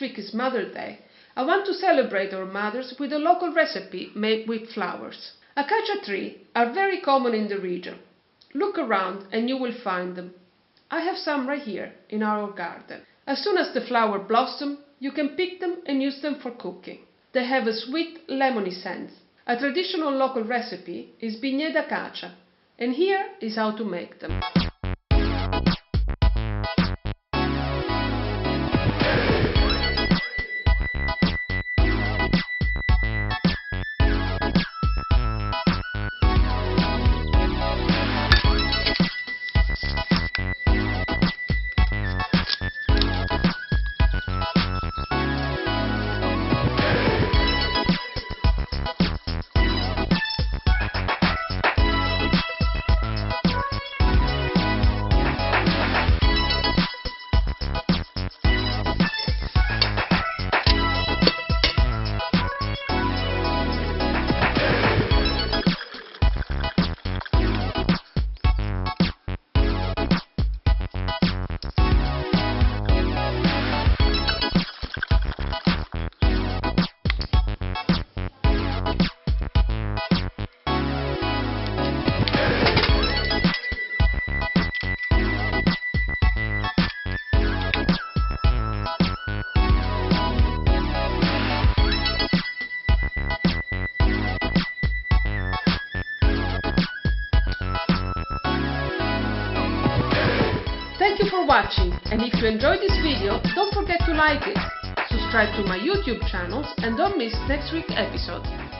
week is Mother's Day, I want to celebrate our mothers with a local recipe made with flowers. Acacia trees are very common in the region. Look around and you will find them. I have some right here in our garden. As soon as the flowers blossom, you can pick them and use them for cooking. They have a sweet, lemony scent. A traditional local recipe is Beignet d'Acacia, and here is how to make them. Thank you for watching, and if you enjoyed this video, don't forget to like it, subscribe to my YouTube channels and don't miss next week's episode.